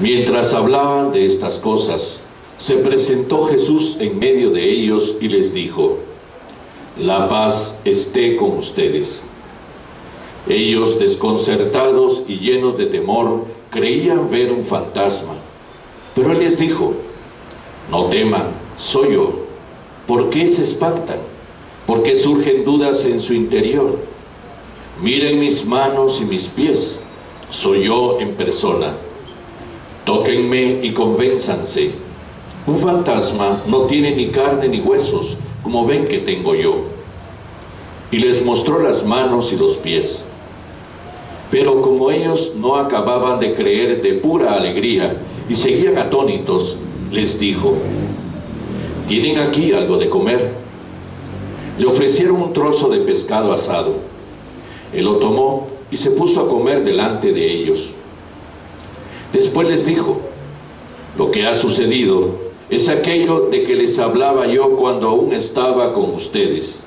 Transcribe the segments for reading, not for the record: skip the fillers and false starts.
Mientras hablaban de estas cosas, se presentó Jesús en medio de ellos y les dijo: «La paz esté con ustedes». Ellos, desconcertados y llenos de temor, creían ver un fantasma. Pero él les dijo: «No teman, soy yo». ¿Por qué se espantan? ¿Por qué surgen dudas en su interior? Miren mis manos y mis pies, soy yo en persona. Tóquenme y convénzanse. Un fantasma no tiene ni carne ni huesos, como ven que tengo yo. Y les mostró las manos y los pies. Pero como ellos no acababan de creer de pura alegría y seguían atónitos, les dijo: «¿Tienen aquí algo de comer?». Le ofrecieron un trozo de pescado asado. Él lo tomó y se puso a comer delante de ellos. Después les dijo: «Lo que ha sucedido es aquello de que les hablaba yo cuando aún estaba con ustedes,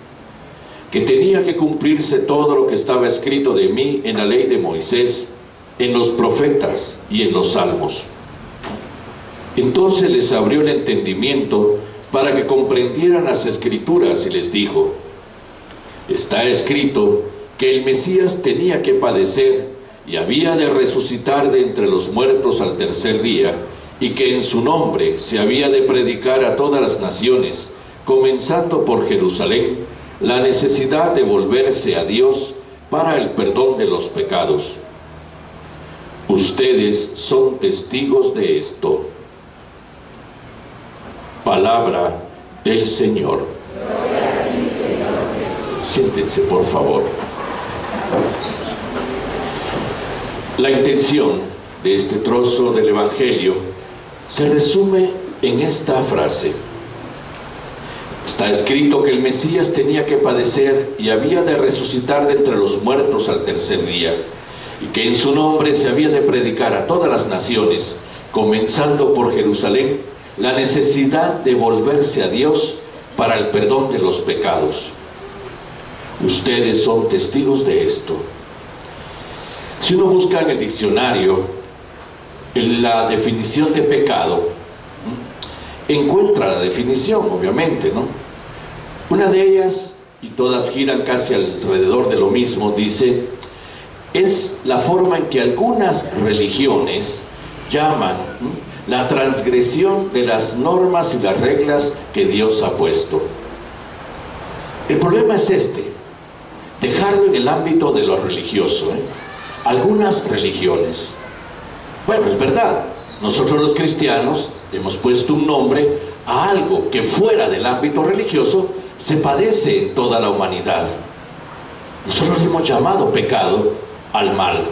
que tenía que cumplirse todo lo que estaba escrito de mí en la ley de Moisés, en los profetas y en los salmos». Entonces les abrió el entendimiento para que comprendieran las Escrituras y les dijo: «Está escrito que el Mesías tenía que padecer y había de resucitar de entre los muertos al tercer día, y que en su nombre se había de predicar a todas las naciones, comenzando por Jerusalén, la necesidad de volverse a Dios para el perdón de los pecados. Ustedes son testigos de esto». Palabra del Señor. Siéntense, por favor. La intención de este trozo del Evangelio se resume en esta frase: está escrito que el Mesías tenía que padecer y había de resucitar de entre los muertos al tercer día, y que en su nombre se había de predicar a todas las naciones, comenzando por Jerusalén, la necesidad de volverse a Dios para el perdón de los pecados. Ustedes son testigos de esto. Si uno busca en el diccionario la definición de pecado, encuentra la definición, obviamente, ¿no? Una de ellas, y todas giran casi alrededor de lo mismo, dice: es la forma en que algunas religiones llaman la transgresión de las normas y las reglas que Dios ha puesto. El problema es dejarlo en el ámbito de lo religioso, Algunas religiones. Bueno, es verdad, nosotros los cristianos hemos puesto un nombre a algo que fuera del ámbito religioso se padece en toda la humanidad. Nosotros le hemos llamado pecado al mal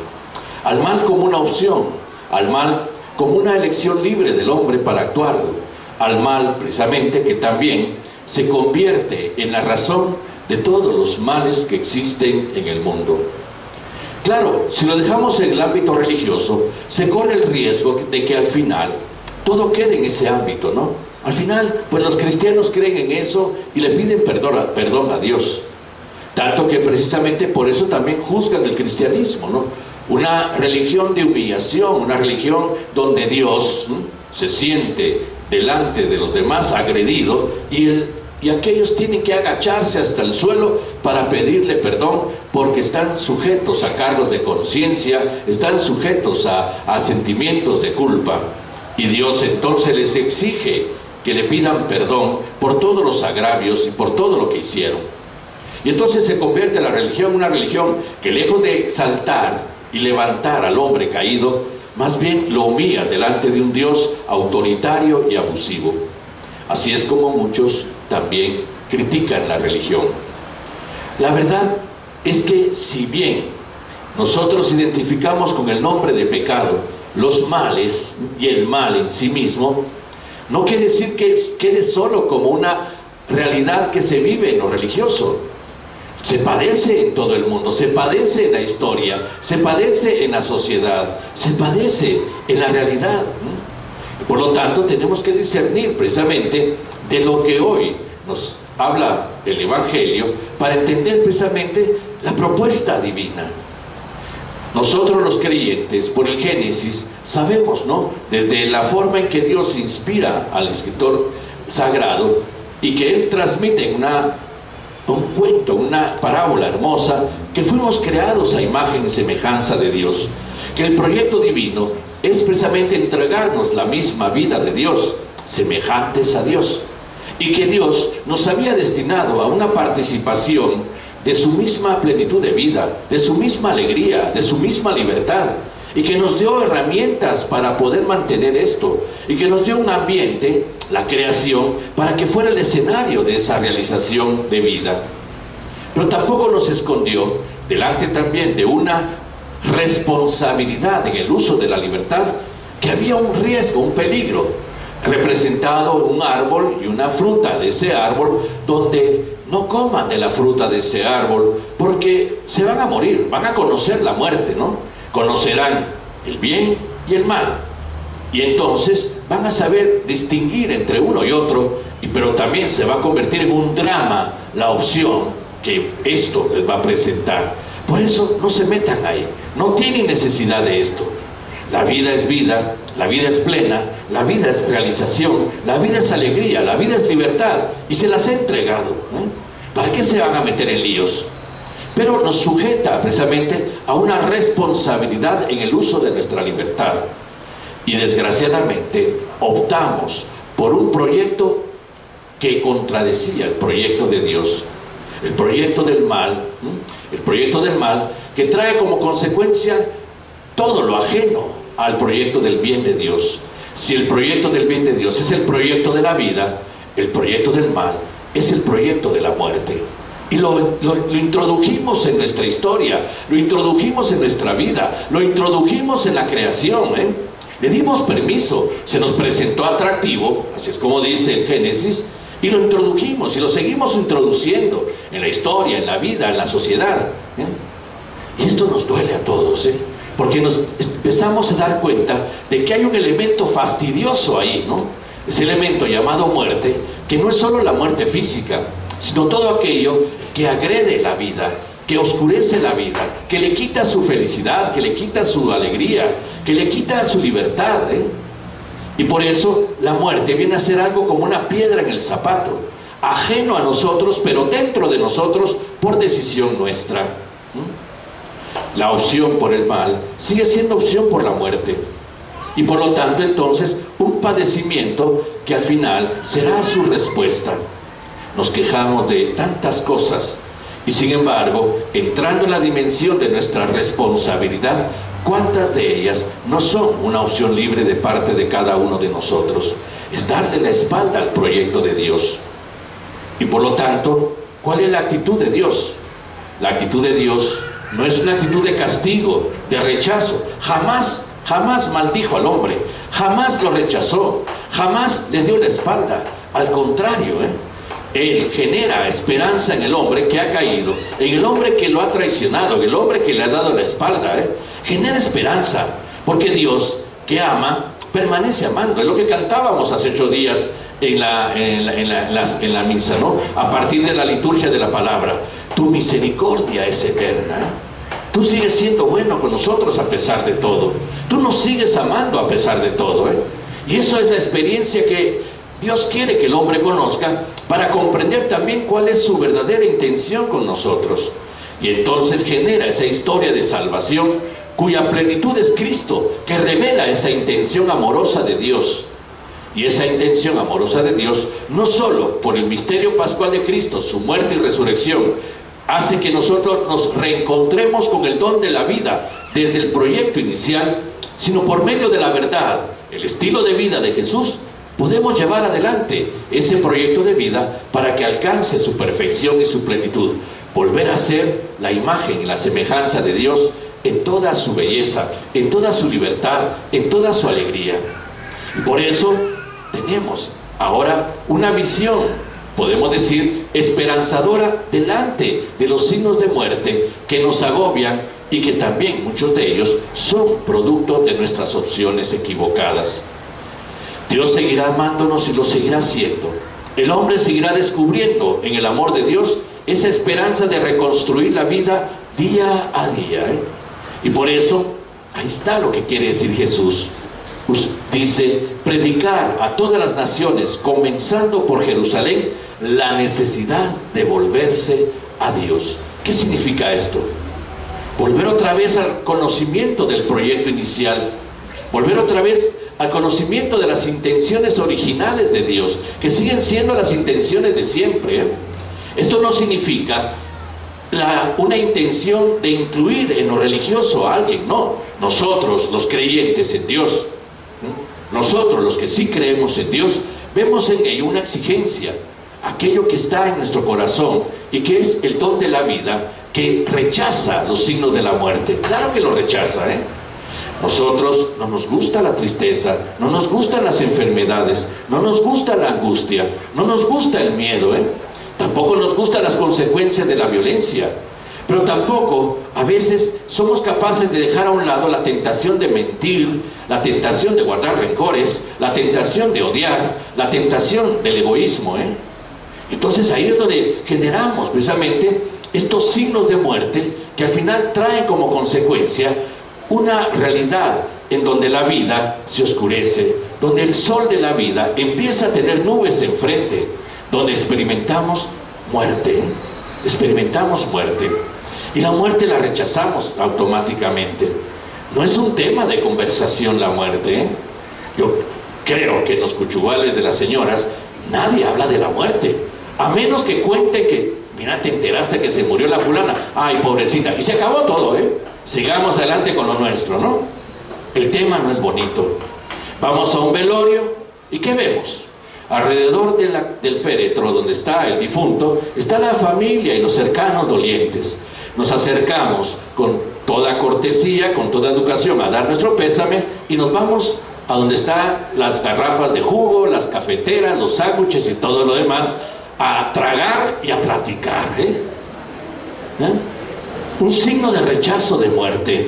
como una opción, al mal como una elección libre del hombre para actuarlo, al mal precisamente que también se convierte en la razón de todos los males que existen en el mundo. Claro, si lo dejamos en el ámbito religioso, se corre el riesgo de que al final todo quede en ese ámbito, ¿no? Al final, pues los cristianos creen en eso y le piden perdón a Dios. Tanto que precisamente por eso también juzgan el cristianismo, ¿no? Una religión de humillación, una religión donde Dios se siente delante de los demás agredido y aquellos tienen que agacharse hasta el suelo para pedirle perdón, porque están sujetos a cargos de conciencia, están sujetos a sentimientos de culpa. Y Dios entonces les exige que le pidan perdón por todos los agravios y por todo lo que hicieron. Y entonces se convierte la religión en una religión que, lejos de exaltar y levantar al hombre caído, más bien lo humilla delante de un Dios autoritario y abusivo. Así es como muchos también critican la religión. La verdad es que, si bien nosotros identificamos con el nombre de pecado los males y el mal en sí mismo, no quiere decir que quede solo como una realidad que se vive en lo religioso. Se padece en todo el mundo, se padece en la historia, se padece en la sociedad, se padece en la realidad. Por lo tanto, tenemos que discernir precisamente de lo que hoy nos habla el Evangelio para entender precisamente la propuesta divina. Nosotros los creyentes, por el Génesis, sabemos, ¿no?, desde la forma en que Dios inspira al escritor sagrado y que él transmite en un cuento, una parábola hermosa, que fuimos creados a imagen y semejanza de Dios, que el proyecto divino es precisamente entregarnos la misma vida de Dios, semejantes a Dios, y que Dios nos había destinado a una participación de su misma plenitud de vida, de su misma alegría, de su misma libertad, y que nos dio herramientas para poder mantener esto, y que nos dio un ambiente, la creación, para que fuera el escenario de esa realización de vida. Pero tampoco nos escondió delante también de una responsabilidad en el uso de la libertad, que había un riesgo, un peligro, representado en un árbol y una fruta de ese árbol, donde no coman de la fruta de ese árbol, porque se van a morir, van a conocer la muerte, ¿no? Conocerán el bien y el mal, y entonces van a saber distinguir entre uno y otro, pero también se va a convertir en un drama la opción que esto les va a presentar. Por eso no se metan ahí, no tienen necesidad de esto. La vida es vida, la vida es plena, la vida es realización, la vida es alegría, la vida es libertad, y se las he entregado, ¿eh? ¿Para qué se van a meter en líos? Pero nos sujeta precisamente a una responsabilidad en el uso de nuestra libertad. Y desgraciadamente optamos por un proyecto que contradecía el proyecto de Dios, el proyecto del mal, ¿eh? El proyecto del mal que trae como consecuencia todo lo ajeno al proyecto del bien de Dios. Si el proyecto del bien de Dios es el proyecto de la vida, el proyecto del mal es el proyecto de la muerte. Y lo introdujimos en nuestra historia, lo introdujimos en nuestra vida, lo introdujimos en la creación, ¿eh? Le dimos permiso, se nos presentó atractivo, así es como dice el Génesis, y lo introdujimos y lo seguimos introduciendo en la historia, en la vida, en la sociedad, ¿eh? Y esto nos duele a todos, ¿eh? Porque nos empezamos a dar cuenta de que hay un elemento fastidioso ahí, ¿no? Ese elemento llamado muerte, que no es solo la muerte física, sino todo aquello que agrede la vida, que oscurece la vida, que le quita su felicidad, que le quita su alegría, que le quita su libertad, ¿eh? Y por eso la muerte viene a ser algo como una piedra en el zapato, ajeno a nosotros, pero dentro de nosotros por decisión nuestra. La opción por el mal sigue siendo opción por la muerte, y por lo tanto entonces un padecimiento que al final será su respuesta. Nos quejamos de tantas cosas y sin embargo, entrando en la dimensión de nuestra responsabilidad, ¿cuántas de ellas no son una opción libre de parte de cada uno de nosotros? Es darle la espalda al proyecto de Dios. Y por lo tanto, ¿cuál es la actitud de Dios? La actitud de Dios no es una actitud de castigo, de rechazo. Jamás, jamás maldijo al hombre, jamás lo rechazó, jamás le dio la espalda. Al contrario, Él genera esperanza en el hombre que ha caído, en el hombre que lo ha traicionado, en el hombre que le ha dado la espalda, genera esperanza, porque Dios que ama, permanece amando. Es lo que cantábamos hace 8 días en la misa, ¿no? A partir de la liturgia de la palabra. Tu misericordia es eterna. Tú sigues siendo bueno con nosotros a pesar de todo. Tú nos sigues amando a pesar de todo, Y eso es la experiencia que Dios quiere que el hombre conozca para comprender también cuál es su verdadera intención con nosotros. Y entonces genera esa historia de salvación cuya plenitud es Cristo, que revela esa intención amorosa de Dios. Y esa intención amorosa de Dios, no solo por el misterio pascual de Cristo, su muerte y resurrección, hace que nosotros nos reencontremos con el don de la vida desde el proyecto inicial, sino por medio de la verdad, el estilo de vida de Jesús, podemos llevar adelante ese proyecto de vida para que alcance su perfección y su plenitud, volver a ser la imagen y la semejanza de Dios en toda su belleza, en toda su libertad, en toda su alegría. Y por eso tenemos ahora una visión, podemos decir, esperanzadora delante de los signos de muerte que nos agobian y que también muchos de ellos son producto de nuestras opciones equivocadas. Dios seguirá amándonos y lo seguirá haciendo. El hombre seguirá descubriendo en el amor de Dios esa esperanza de reconstruir la vida día a día, Y por eso Ahí está lo que quiere decir Jesús. Dice, predicar a todas las naciones, comenzando por Jerusalén, la necesidad de volverse a Dios. ¿Qué significa esto? Volver otra vez al conocimiento del proyecto inicial, volver otra vez al conocimiento de las intenciones originales de Dios, que siguen siendo las intenciones de siempre, ¿eh? Esto no significa una intención de incluir en lo religioso a alguien, no. Nosotros, los creyentes en Dios, nosotros los que sí creemos en Dios, vemos en ello una exigencia, aquello que está en nuestro corazón y que es el don de la vida, que rechaza los signos de la muerte. Claro que lo rechaza, ¿eh? Nosotros no nos gusta la tristeza, no nos gustan las enfermedades, no nos gusta la angustia, no nos gusta el miedo, ¿eh? Tampoco nos gustan las consecuencias de la violencia, pero tampoco a veces somos capaces de dejar a un lado la tentación de mentir, la tentación de guardar rencores, la tentación de odiar, la tentación del egoísmo, ¿eh? Entonces ahí es donde generamos precisamente estos signos de muerte que al final traen como consecuencia una realidad en donde la vida se oscurece, donde el sol de la vida empieza a tener nubes enfrente, donde experimentamos muerte, experimentamos muerte, y la muerte la rechazamos automáticamente. No es un tema de conversación la muerte, ¿eh? Yo creo que en los cuchugales de las señoras nadie habla de la muerte, a menos que cuente que, mira, te enteraste que se murió la fulana, ay, pobrecita, y se acabó todo, ¿eh? Sigamos adelante con lo nuestro, ¿no? El tema no es bonito. Vamos a un velorio, ¿y qué vemos? Alrededor del féretro donde está el difunto, está la familia y los cercanos dolientes. Nos acercamos con toda cortesía, con toda educación, a dar nuestro pésame, y nos vamos a donde están las garrafas de jugo, las cafeteras, los sándwiches y todo lo demás, a tragar y a platicar, ¿eh? Un signo de rechazo de muerte.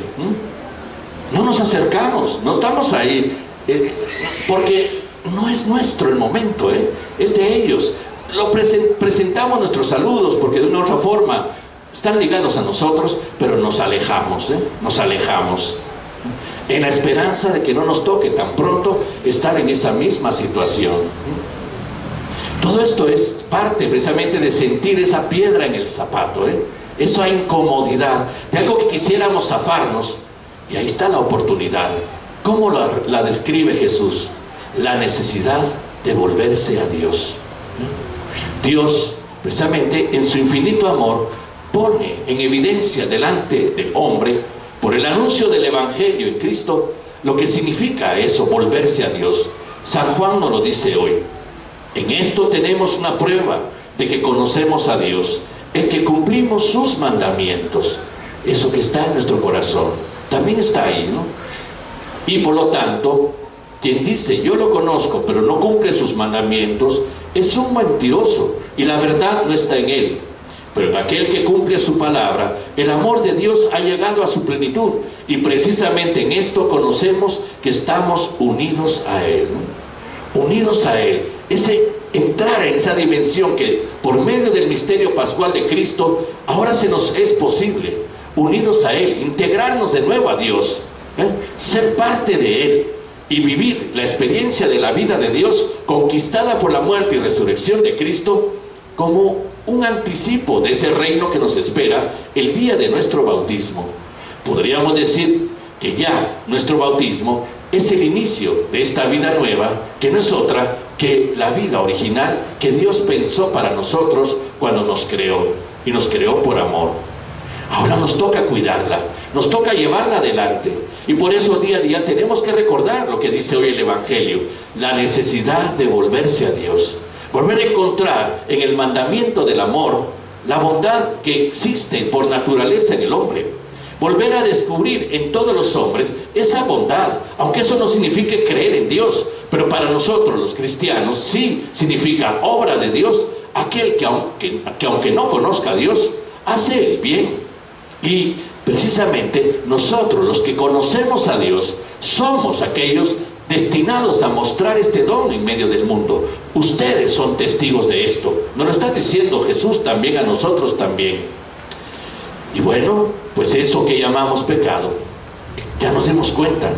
No nos acercamos, no estamos ahí, porque no es nuestro el momento, ¿eh? Es de ellos. Presentamos nuestros saludos porque de una u otra forma están ligados a nosotros, pero nos alejamos, ¿eh? Nos alejamos, en la esperanza de que no nos toque tan pronto estar en esa misma situación. Todo esto es parte precisamente de sentir esa piedra en el zapato, ¿eh? Esa incomodidad de algo que quisiéramos zafarnos, y ahí está la oportunidad. ¿Cómo la describe Jesús? La necesidad de volverse a Dios. Dios, precisamente en su infinito amor, pone en evidencia delante del hombre, por el anuncio del Evangelio en Cristo, lo que significa eso, volverse a Dios. San Juan nos lo dice hoy. En esto tenemos una prueba de que conocemos a Dios, en que cumplimos sus mandamientos. Eso que está en nuestro corazón también está ahí, ¿no? Y por lo tanto, quien dice yo lo conozco pero no cumple sus mandamientos es un mentiroso, y la verdad no está en él. Pero en aquel que cumple su palabra, el amor de Dios ha llegado a su plenitud, y precisamente en esto conocemos que estamos unidos a Él, ¿no? Unidos a Él, ese entrar en esa dimensión que por medio del misterio pascual de Cristo ahora se nos es posible, unidos a Él, integrarnos de nuevo a Dios, ser parte de Él y vivir la experiencia de la vida de Dios conquistada por la muerte y resurrección de Cristo como un anticipo de ese reino que nos espera el día de nuestro bautismo. Podríamos decir que ya nuestro bautismo es el inicio de esta vida nueva, que no es otra que la vida original que Dios pensó para nosotros cuando nos creó, y nos creó por amor. Ahora nos toca cuidarla, nos toca llevarla adelante, y por eso día a día tenemos que recordar lo que dice hoy el Evangelio, la necesidad de volverse a Dios, volver a encontrar en el mandamiento del amor la bondad que existe por naturaleza en el hombre, volver a descubrir en todos los hombres esa bondad, aunque eso no signifique creer en Dios, pero para nosotros los cristianos sí significa obra de Dios, aquel que aunque no conozca a Dios, hace el bien. Y precisamente nosotros los que conocemos a Dios somos aquellos destinados a mostrar este don en medio del mundo. Ustedes son testigos de esto, nos lo está diciendo Jesús también a nosotros también. Y bueno, pues eso que llamamos pecado, ya nos demos cuenta,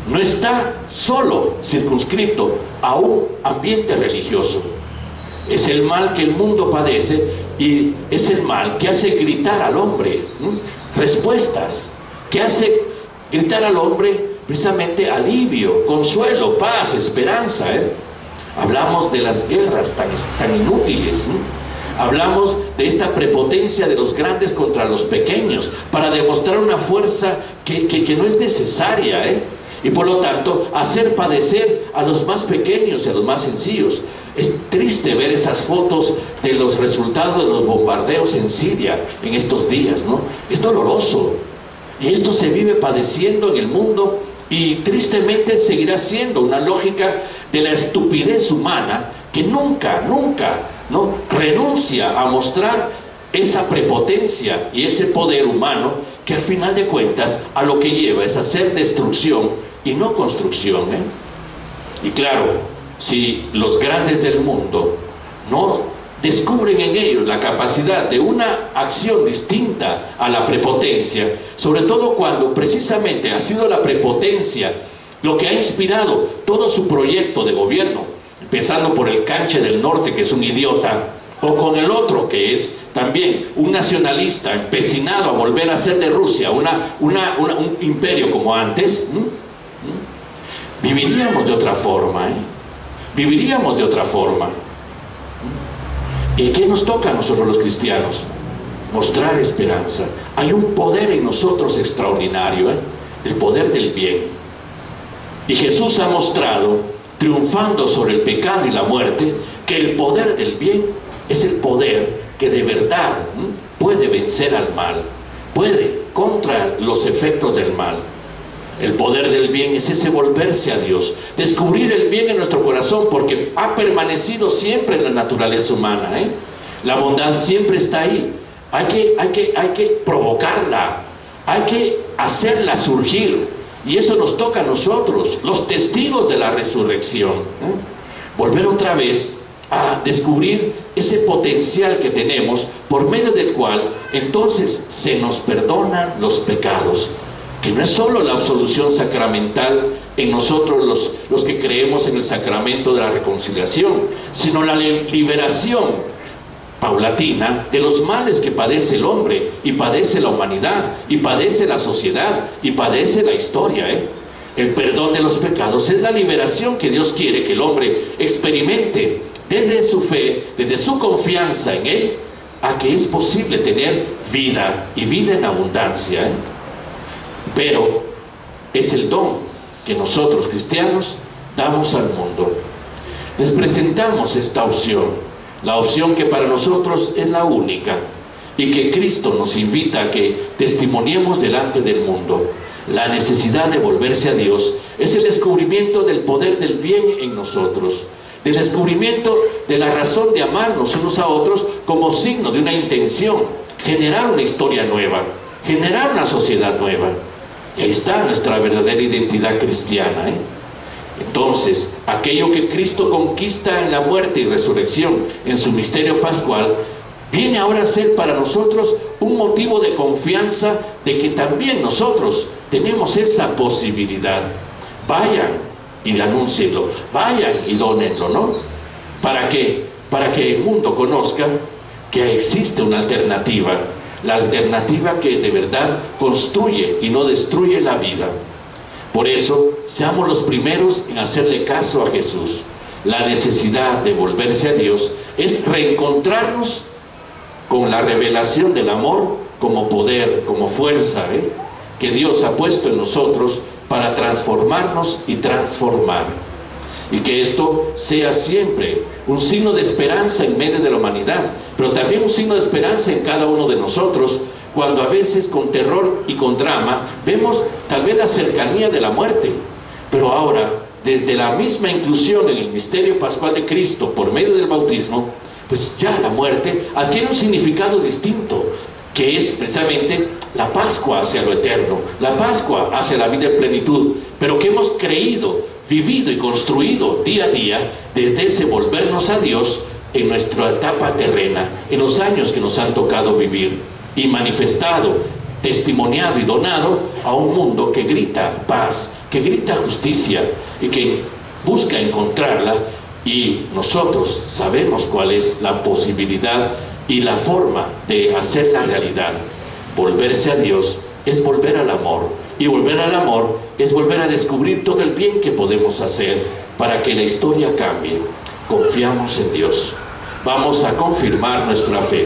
no está solo circunscrito a un ambiente religioso. Es el mal que el mundo padece y es el mal que hace gritar al hombre respuestas, que hace gritar al hombre precisamente alivio, consuelo, paz, esperanza. Hablamos de las guerras tan inútiles, hablamos de esta prepotencia de los grandes contra los pequeños para demostrar una fuerza que no es necesaria, y por lo tanto hacer padecer a los más pequeños y a los más sencillos. Es triste ver esas fotos de los resultados de los bombardeos en Siria en estos días, ¿no? Es doloroso, y esto se vive padeciendo en el mundo, y tristemente seguirá siendo una lógica de la estupidez humana que nunca, ¿no?, renuncia a mostrar esa prepotencia y ese poder humano que al final de cuentas a lo que lleva es hacer destrucción y no construcción. Y claro, si los grandes del mundo no descubren en ellos la capacidad de una acción distinta a la prepotencia, sobre todo cuando precisamente ha sido la prepotencia lo que ha inspirado todo su proyecto de gobierno, empezando por el Canche del Norte, que es un idiota, o con el otro, que es también un nacionalista empecinado a volver a hacer de Rusia un imperio como antes, viviríamos de otra forma, viviríamos de otra forma. ¿Y qué nos toca a nosotros los cristianos? Mostrar esperanza. Hay un poder en nosotros extraordinario, el poder del bien. Y Jesús ha mostrado, triunfando sobre el pecado y la muerte, que el poder del bien es el poder que de verdad puede vencer al mal, puede contra los efectos del mal. El poder del bien es ese volverse a Dios, descubrir el bien en nuestro corazón, porque ha permanecido siempre en la naturaleza humana, La bondad siempre está ahí. Hay que provocarla, hay que hacerla surgir, y eso nos toca a nosotros, los testigos de la resurrección, volver otra vez a descubrir ese potencial que tenemos, por medio del cual entonces se nos perdonan los pecados, que no es solo la absolución sacramental en nosotros los que creemos en el sacramento de la reconciliación, sino la liberación paulatina de los males que padece el hombre, y padece la humanidad, y padece la sociedad, y padece la historia. El perdón de los pecados es la liberación que Dios quiere que el hombre experimente desde su fe, desde su confianza en Él, a que es posible tener vida, y vida en abundancia. Pero es el don que nosotros cristianos damos al mundo. Les presentamos esta opción, la opción que para nosotros es la única, y que Cristo nos invita a que testimoniemos delante del mundo. La necesidad de volverse a Dios es el descubrimiento del poder del bien en nosotros, del descubrimiento de la razón de amarnos unos a otros como signo de una intención, generar una historia nueva, generar una sociedad nueva. Y ahí está nuestra verdadera identidad cristiana. Entonces, aquello que Cristo conquista en la muerte y resurrección, en su misterio pascual, viene ahora a ser para nosotros un motivo de confianza de que también nosotros tenemos esa posibilidad. Vayan y anúncienlo, vayan y dónenlo, ¿no? ¿Para qué? Para que el mundo conozca que existe una alternativa, la alternativa que de verdad construye y no destruye la vida. Por eso, seamos los primeros en hacerle caso a Jesús. La necesidad de volverse a Dios es reencontrarnos con la revelación del amor como poder, como fuerza, que Dios ha puesto en nosotros para transformarnos y transformar. Y que esto sea siempre un signo de esperanza en medio de la humanidad, pero también un signo de esperanza en cada uno de nosotros, cuando a veces con terror y con drama vemos tal vez la cercanía de la muerte. Pero ahora, desde la misma inclusión en el misterio pascual de Cristo por medio del bautismo, pues ya la muerte adquiere un significado distinto, que es precisamente la Pascua hacia lo eterno, la Pascua hacia la vida en plenitud, pero que hemos creído, vivido y construido día a día desde ese volvernos a Dios en nuestra etapa terrena, en los años que nos han tocado vivir, y manifestado testimoniado y donado a un mundo que grita paz, que grita justicia y que busca encontrarla, y nosotros sabemos cuál es la posibilidad y la forma de hacerla realidad. Volverse a Dios es volver al amor, y volver al amor es volver a descubrir todo el bien que podemos hacer para que la historia cambie. Confiamos en Dios. Vamos a confirmar nuestra fe.